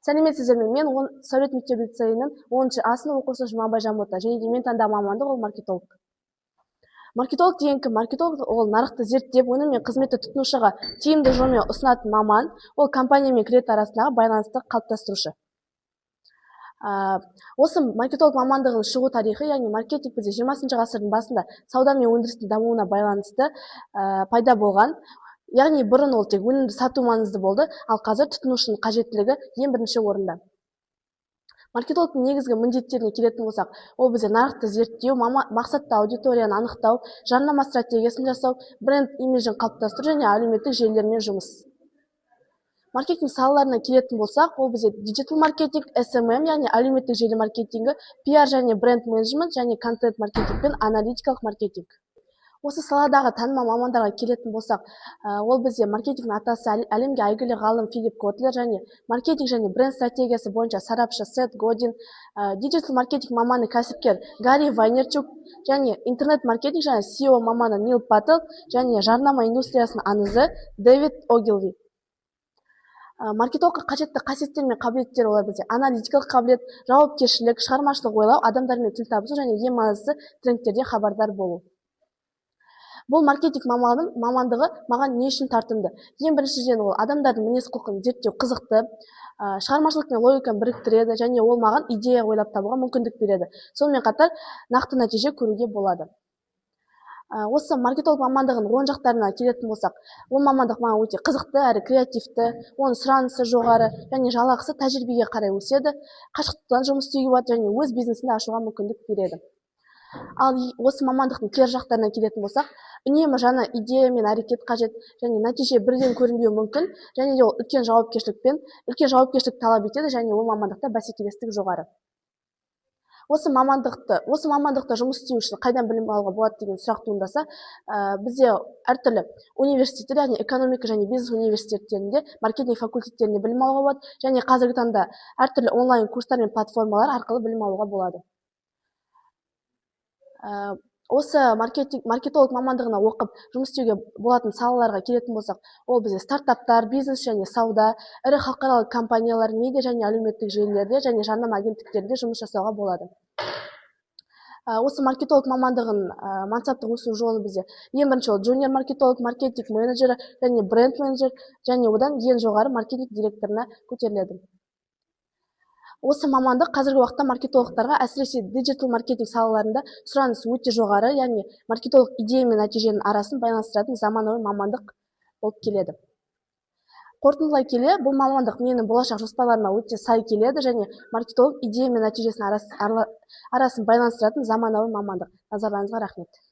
Сәлеметсіздер ме? Мен Сәулет мектеп-лицейінің 10-шы А сынып оқушысы Жұмабай Жамбота, және де мен таңдаған мамандық ол маркетолог. Маркетолог деген кім? Маркетолог ол нарықты зерттеп, өнім мен қызметті тұтынушыға тиімді жолмен ұсынатын маман, ол компания мен клиент арасындағы байланысты қалыптастырушы. Осы маркетолог мамандығының шығу тарихы, яғни маркетинг бізде 20-шы ғасырдың басында сауда мен өндірістің дамуына байланысты пайда болған. Яғни бұрын ол тек өнімді сату маңызды болды, ал қазір тұтынушының қажеттілігі ең бірінші орында. Маркетологтың негізгі міндеттеріне келетін болсақ, ол бізде нарықты зерттеу, мақсатты аудиторияны анықтау, жарнама стратегиясын жасау, бренд имиджін қалыптастыру және әлеуметтік желілермен жұмыс. Маркетинг салаларына келетін болсақ, ол бізде диджитал маркетинг, SMM, яғни әлеуметтік желі маркетингі, PR және бренд менеджмент және контент маркетинг пен аналитикалық маркетинг. Осы саладағы танымал мамандарға келетін болсақ, ол бізде маркетингтің атасы әлемге әйгілі ғалым Филипп Котлер және маркетинг және бренд стратегиясы бойынша сарапшы Сет Годин, диджитал маркетинг маманы кәсіпкер Гарри Вайнерчук және интернет-маркетинг және SEO маманы Нил Паттел және жарнама индустриясының аңызы Дэвид Огилви. Маркетологқа қажетті қасиеттер мен қабілеттер олар бізде аналитикалық қабілет, жауапкершілік, шығармашылық ойлау, адамдармен тіл табысу және ең маңыздысы трендтерден хабардар болу. Бұл маркетинг мамандығы маған не үшін тартымды? Ең біріншіден ол адамдардың мінез-құлқын зерттеу қызықты, шығармашылық пен логиканы біріктіреді және ол маған идея ойлап табуға мүмкіндік береді. Сонымен қатар нақты нәтиже көруге болады. Осы маркетолог мамандығының оң жақтарына келетін болсақ, ол мамандық маған өте қызықты әрі креативті, оның сұранысы жоғары және жалақысы тәжірибеге қарай өседі, қашықтықтан жұмыс істеуге болады және өз бизнесінде ашуға мүмкіндік береді. Ал осы мамандықтың кері жақтарына келетін болсақ, үнемі жаңа идея мен әрекет қажет және нәтиже бірден көрінбеуі мүмкін және де ол үлкен жауапкершілік талап етеді және ол мамандықта бәсекелестік жоғары. Осы мамандықта жұмыс істеу үшін қайдан білім алуға болады деген сұрақ туындаса, бізде әртүрлі университеттер, яғни экономика және бизнес университеттерінде, маркетинг факультеттерінде білім алуға болады және қазіргі таңда әртүрлі онлайн курстар мен платформалар арқылы білім алуға болады. Осы маркетолог мамандығына оқып жұмыс істеуге болатын салаларға келетін болсақ, ол бізде стартаптар, бизнес және сауда, ірі халықаралық компаниялар, медиа және әлеуметтік желілерде және жарнама агенттіктерінде жұмыс жасауға болады. Осы маркетолог мамандығын мансаптық өсу жолы бізде ең бірінші ол джуниор маркетолог, маркетинг менеджері және бренд менеджер және одан ең жоғары маркетинг директорына көтеріледі. Осы мамандық қазіргі уақытта маркетологтарға, әсіресе диджитал маркетинг салаларында сұраныс өте жоғары, яғни маркетолог идея мен нәтиженің арасын байланыстыратын заманауи мамандық болып келеді. Қорытындылай келе, бұл мамандық менің болашақ жоспарларыма өте сай келеді және маркетолог идея мен нәтижесінің арасын байланыстыратын заманауи мамандық. Назарларыңызға рахмет.